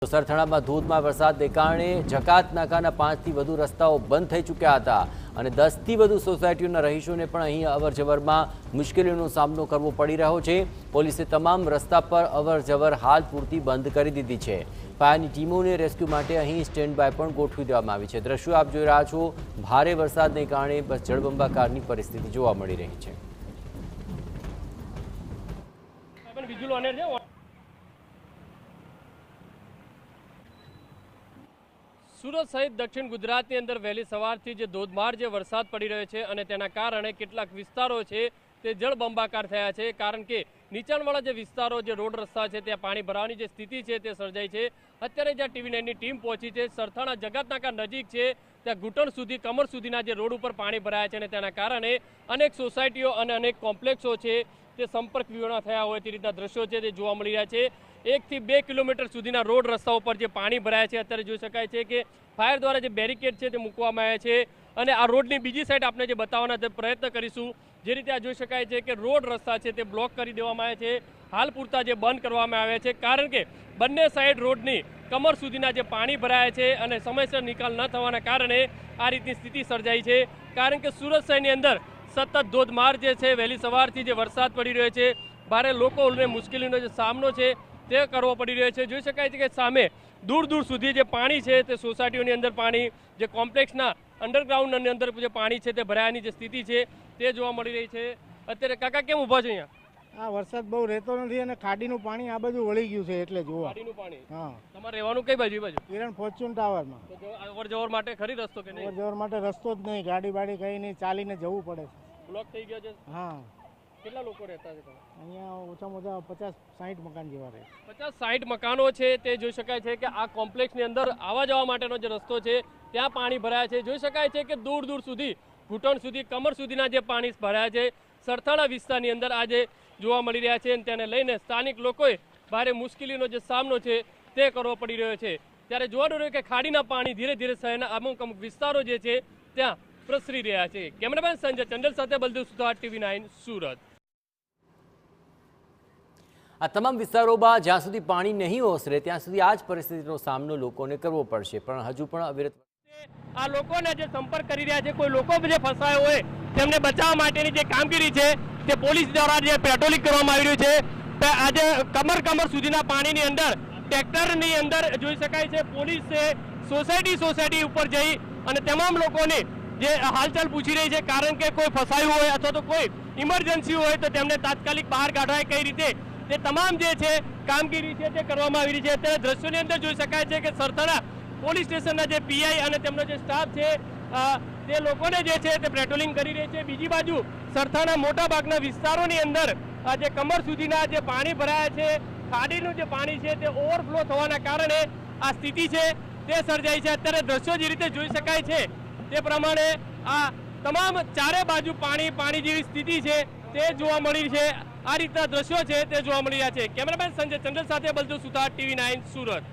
સરથાણામાં ધોધમાર વરસાદને કારણે જકાત નાકાના 5 થી વધુ રસ્તાઓ બંધ થઈ ચૂક્યા હતા અને 10 થી વધુ સોસાયટીઓના રહીશોને પણ અહીં અવરજવરમાં મુશ્કેલીઓનો સામનો કરવો પડી રહ્યો છે। પોલીસે તમામ રસ્તા પર અવરજવર હાલ પૂરતી બંધ કરી દીધી છે। ફાયરની ટીમોને રેસ્ક્યુ માટે અહીં સ્ટેન્ડ બાય પણ ગોઠવી દેવામાં આવી છે। દ્રશ્યો આપ જોઈ રહ્યા છો, ભારે વરસાદને કારણે બસ જળબંબાકારની પરિસ્થિતિ જોવા મળી રહી છે। સુરત સહિત દક્ષિણ ગુજરાતની અંદર વહેલી સવારથી જે ધોધમાર જે વરસાદ પડી રહ્યો છે અને તેના કારણે કેટલાક વિસ્તારો છે તે જળબંબાકાર થયા છે, કારણ કે નીચાણવાળા જે વિસ્તારો, જે રોડ રસ્તા છે ત્યાં પાણી ભરાવાની જે સ્થિતિ છે તે સર્જાઈ છે। અત્યારે જ્યાં TV9ની ટીમ પહોંચી છે, સરથાણા જકાતનાકા નજીક છે, ત્યાં ઘૂંટણ સુધી, કમર સુધીના જે રોડ ઉપર પાણી ભરાયા છે અને તેના કારણે અનેક સોસાયટીઓ અને અનેક કોમ્પ્લેક્સો છે તે સંપર્ક વિહોણા થયા હોય તે રીતના દ્રશ્યો છે તે જોવા મળી રહ્યા છે। 1 થી 2 કિલોમીટર સુધીના રોડ રસ્તાઓ પર જે પાણી ભરાયા છે, અત્યારે જોઈ શકાય છે કે ફાયર દ્વારા જે બેરિકેડ છે તે મૂકવામાં આવ્યા છે અને આ રોડની બીજી સાઈડ આપણે જે બતાવવાના પ્રયત્ન કરીશું। જે રીતે આ જોઈ શકાય છે કે રોડ રસ્તા છે તે બ્લોક કરી દેવામાં આવ્યા છે, હાલ પૂરતા જે બંધ કરવામાં આવ્યા છે, કારણ કે બંને સાઈડ રોડની કમર સુધીના જે પાણી ભરાયા છે અને સમયસર નિકાલ ન થવાના કારણે આ રીતની સ્થિતિ સર્જાઈ છે। કારણ કે સુરત શહેરની અંદર સતત ધોધમાર જે છે વહેલી સવારથી જે વરસાદ પડી રહ્યો છે, ભારે લોકોને મુશ્કેલીનો જે સામનો છે તે કરવો પડી રહ્યો છે। જોઈ શકાય છે કે સામે દૂર દૂર સુધી જે પાણી છે તે સોસાયટીઓની અંદર પાણી, જે કોમ્પ્લેક્સના અંડરગ્રાઉન્ડની અંદર જે પાણી છે તે ભરાયાની જે સ્થિતિ છે તે જોવા મળી રહી છે। અત્યારે કાકા કેમ ઊભા છે અહીંયા? આ વરસાદ બહુ રહેતો નથી અને ખાડીનું પાણી આ બધું વળી ગયું છે એટલે જોવા। ખાડીનું પાણી? હા। તમારે રહેવાનું કઈ બાજુ? બાજુ કિરણ ફોર્ચ્યુન ટાવરમાં। તો અવર જવર માટે ખરી રસ્તો કે નહીં? અવર જવર માટે રસ્તો જ નહીં, ગાડી બાડી કઈ નહીં, ચાલીને જવું પડે છે। બ્લોક થઈ ગયો છે? હા। કેટલા લોકો રહેતા છે? અહીંયા ઓછામાં ઓછા 50-60 મકાન જેવા રહે। 50-60 મકાનો છે તે જોઈ શકાય છે કે આ કોમ્પ્લેક્સની અંદર આવવા જવા માટેનો જે રસ્તો છે ત્યાં પાણી ભરાયા છે। જોઈ શકાય છે કે દૂર દૂર સુધી, ઘૂંટણ સુધી, કમર સુધીના જે પાણી ભરાયા છે સરથાણા વિસ્તારની અંદર આજે જોવા મળી રહ્યા છે અને તેને લઈને સ્થાનિક લોકોએ ભારે મુશ્કેલીનો જે સામનો છે તે કરવો પડી રહ્યો છે। ત્યારે જોવાનું રહ્યું કે ખાડીના પાણી ધીરે ધીરે શહેરના અમુક અમુક વિસ્તારો જે છે ત્યાં પ્રસરી રહ્યા છે। કેમેરામેન સંજય ચંડલ સાથે બલદેવ સુથાર, TV9 સુરત। આ તમામ વિસ્તારોમાં જ્યાં સુધી પાણી નહીં ઓસરે ત્યાં સુધી આ જ પરિસ્થિતિનો સામનો લોકોને કરવો પડશે, પણ હજુ પણ અવિરત આ લોકોને જે સંપર્ક કરી રહ્યા છે, કોઈ લોકો જે ફસાયો હોય તેમને બચાવવા માટેની જે કામગીરી છે તે પોલીસ દ્વારા જે પેટ્રોલિંગ કરવામાં આવી રહ્યું છે। આજે કમર સુધીના પાણીની અંદર ટ્રેક્ટરની અંદર જોઈ શકાય છે પોલીસે સોસાયટી ઉપર જઈ અને તમામ લોકોને જે હાલચાલ પૂછી રહી છે, કારણ કે કોઈ ફસાયું હોય અથવા તો કોઈ ઇમરજન્સી હોય તો તેમને તાત્કાલિક બહાર કાઢવાય કઈ રીતે, તે તમામ જે છે કામગીરી છે તે કરવામાં આવી રહી છે। અત્યારે દ્રશ્યોની અંદર જોઈ શકાય છે કે સરથાણા પોલીસ સ્ટેશનના જે પીઆઈ અને તેમનો જે સ્ટાફ છે તે લોકોને જે છે તે પેટ્રોલિંગ કરી રહી છે। બીજી બાજુ સરથાણા મોટાભાગના વિસ્તારોની અંદર જે કમર સુધીના જે પાણી ભરાયા છે, ખાડીનું જે પાણી છે તે ઓવરફ્લો થવાના કારણે આ સ્થિતિ છે તે સર્જાઈ છે। અત્યારે દ્રશ્યો જે રીતે જોઈ શકાય છે તે પ્રમાણે આ તમામ ચારે બાજુ પાણી જેવી સ્થિતિ છે તે જોવા મળી છે। આ રીતના દ્રશ્યો છે તે જોવા મળી રહ્યા છે। કેમેરામેન સંજય ચંદ્ર સાથે બલદેવ સુથાર, TV9 સુરત।